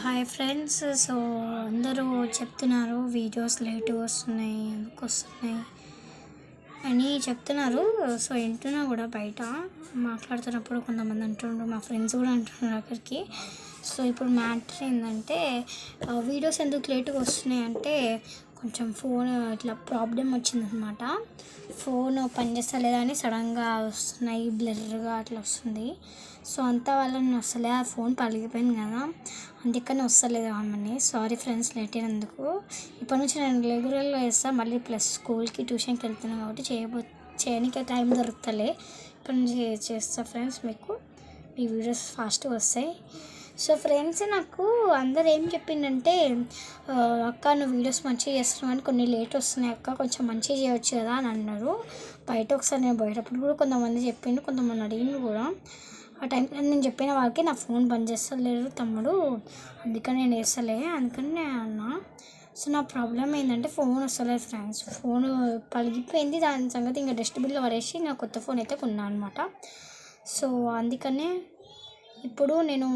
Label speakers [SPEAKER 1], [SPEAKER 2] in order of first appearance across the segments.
[SPEAKER 1] Hi friends. So అందరూ చెప్తున్నారు videos లేట్గా వస్తున్నాయి, ఎందుకు వస్తున్నాయి అని చెప్తున్నారు. సో వింటున్నా కూడా బయట మాట్లాడుతున్నప్పుడు కొంతమంది అంటుండ్రు, మా ఫ్రెండ్స్ కూడా అంటున్నారు అక్కడికి. సో ఇప్పుడు మ్యాటర్ ఏంటంటే వీడియోస్ ఎందుకు లేట్గా వస్తున్నాయి అంటే కొంచెం ఫోన్ ఇట్లా ప్రాబ్లం వచ్చిందనమాట. ఫోన్ పనిచేస్తలేదని సడన్గా వస్తున్నాయి, బ్లర్గా అట్లా వస్తుంది. సో అంతా వాళ్ళని వస్తలే, ఆ ఫోన్ పలిగిపోయింది కదా, అందుకని వస్తలేదు ఆమెని. సారీ ఫ్రెండ్స్ లేట్ అయినందుకు. ఇప్పటి నుంచి నేను రెగ్యులర్గా చేస్తాను, మళ్ళీ ప్లస్ స్కూల్కి ట్యూషన్కి వెళ్తున్నాను కాబట్టి చేయడానికి టైం దొరుకుతలే. ఇప్పటి నుంచి చేస్తాను ఫ్రెండ్స్, మీకు ఈ వీడియోస్ ఫాస్ట్గా వస్తాయి. సో ఫ్రెండ్స్, నాకు అందరు ఏం చెప్పిందంటే అక్క నువ్వు వీడియోస్ మంచిగా చేస్తున్నావు కానీ కొన్ని లేట్ వస్తున్నాయి అక్క, కొంచెం మంచిగా చేయవచ్చు కదా అని అన్నారు. బయట ఒకసారి నేను పోయేటప్పుడు కూడా కొంతమంది చెప్పిండు, కొంతమంది అడిగిండు కూడా. ఆ టైంలో నేను చెప్పిన వాళ్ళకి నా ఫోన్ బంద్ చేస్తలేరు తమ్ముడు, అందుకని నేను వేస్తలే, అందుకని నేను అన్నా. సో నా ప్రాబ్లం ఏంటంటే ఫోన్ వస్తలేదు ఫ్రెండ్స్, ఫోన్ పలిగిపోయింది. దాని సంగతి ఇంకా డస్ట్బిన్లో పడేసి నా కొత్త ఫోన్ అయితే కొన్నాను అనమాట. సో అందుకనే ఇప్పుడు నేను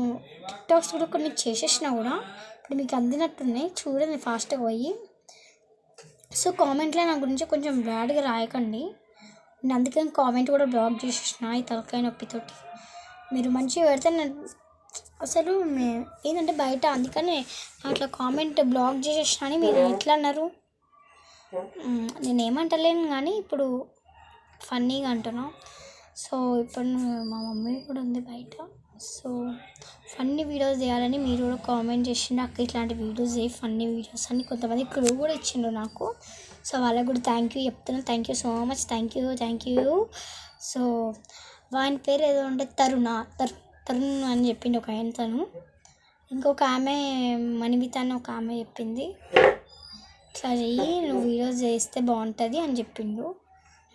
[SPEAKER 1] టిక్టాక్స్ కూడా కొన్ని చేసేసినా కూడా ఇప్పుడు మీకు అందినట్టున్నాయి, చూడండి ఫాస్ట్గా పోయి. సో కామెంట్లో నా గురించి కొంచెం బ్యాడ్గా రాయకండి, నేను అందుకని కామెంట్ కూడా బ్లాక్ చేసేసిన ఈ తలకాయ నొప్పితోటి. మీరు మంచిగా పెడితే నేను అసలు ఏంటంటే బయట, అందుకని అట్లా కామెంట్ బ్లాక్ చేసేసిన అని మీరు ఎట్లా అన్నారు. నేనేమంటలేను కానీ ఇప్పుడు ఫన్నీగా అంటున్నా. సో ఇప్పుడు మా మమ్మీ కూడా ఉంది బయట. సో ఫన్నీ వీడియోస్ చేయాలని మీరు కూడా కామెంట్ చేసి నాకు ఇట్లాంటి వీడియోస్ చేయి, ఫన్నీ వీడియోస్ అని కొంతమంది క్లూ కూడా ఇచ్చిండ్రు నాకు. సో వాళ్ళకు కూడా థ్యాంక్ యూ చెప్తున్నాను, thank you so much, thank you. So వాని పేరు ఏదో ఉంటే తరుణ్ అని చెప్పిండు ఒక ఆయన. తను ఇంకొక ఆమె మణిమిత అని ఒక ఆమె చెప్పింది, ఇట్లా చెయ్యి నువ్వు వీడియోస్ చేస్తే బాగుంటుంది అని చెప్పిండు.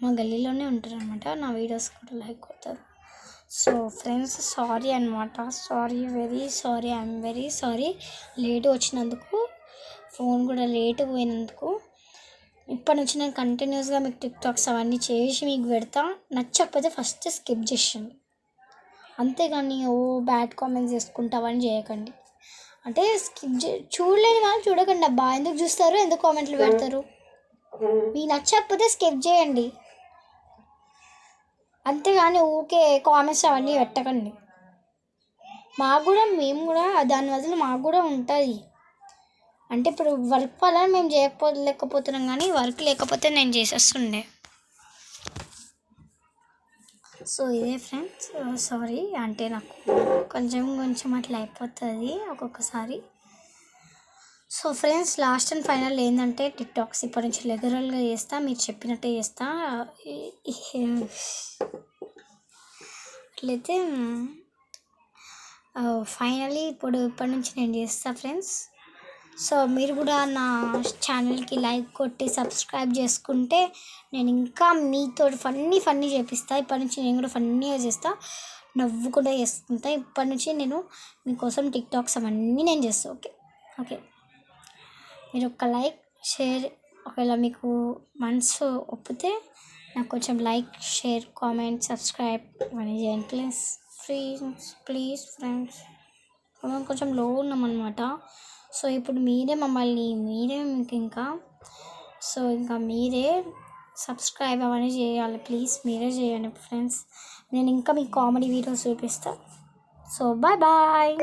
[SPEAKER 1] మా గల్లీలోనే ఉంటారు అనమాట, నా వీడియోస్ కూడా లైక్ కొడతారు. సో ఫ్రెండ్స్ సారీ అనమాట, ఐఎమ్ వెరీ సారీ లేట్ వచ్చినందుకు, ఫోన్ కూడా లేట్ పోయినందుకు. ఇప్పటి నుంచి నేను కంటిన్యూస్గా మీకు టిక్టాక్స్ అవన్నీ చేసి మీకు పెడతా, నచ్చకపోతే ఫస్ట్ స్కిప్ చేయండి, అంతేగాని బ్యాడ్ కామెంట్స్ చేసుకుంటా అవన్నీ చేయకండి. అంటే చూడలేని వాళ్ళు చూడకండి అబ్బా, ఎందుకు చూస్తారు, ఎందుకు కామెంట్లు పెడతారు. మీకు నచ్చకపోతే స్కిప్ చేయండి, అంతేగాని ఊకే కామెంట్స్ అవన్నీ పెట్టకండి. మేము కూడా దాని వల్ల మాకు కూడా ఉంటుంది. అంటే ఇప్పుడు వర్క్ వల్ల మేము లేకపోతున్నాం, కానీ వర్క్ లేకపోతే నేను చేసేస్తుండే. సో ఇదే ఫ్రెండ్స్, సారీ అంటే నాకు కొంచెం అట్లా అయిపోతుంది ఒక్కొక్కసారి. So friends last and final ఏంటంటే టిక్టాక్స్ ఇప్పటి నుంచి రెగ్యులర్గా చేస్తా, మీరు చెప్పినట్టే చేస్తా. అట్లయితే ఫైనలీ ఇప్పటి నుంచి నేను చేస్తా ఫ్రెండ్స్. సో మీరు కూడా నా ఛానల్కి లైక్ కొట్టి సబ్స్క్రైబ్ చేసుకుంటే నేను ఇంకా మీతో ఫన్నీ చేపిస్తాను. ఇప్పటి నుంచి నేను కూడా ఫన్నీగా చేస్తా, నవ్వుకుండా చేసుకుంటా. ఇప్పటి నుంచి నేను మీకోసం టిక్టాక్స్ అవన్నీ నేను చేస్తాను. ఓకే మీరు ఒక లైక్ షేర్, ఒకవేళ మీకు మనసు ఒప్పితే నాకు కొంచెం లైక్ షేర్ కామెంట్ సబ్స్క్రైబ్ ఇవన్నీ చేయండి ప్లీజ్ ఫ్రెండ్స్. మనం కొంచెం లో ఉన్నామన్నమాట. సో ఇప్పుడు మీరే మీకు ఇంకా మీరే సబ్స్క్రైబ్ అవన్నీ చేయాలి ప్లీజ్, మీరే చేయండి ఫ్రెండ్స్. నేను ఇంకా మీకు కామెడీ వీడియోస్ చూపిస్తాను. So bye.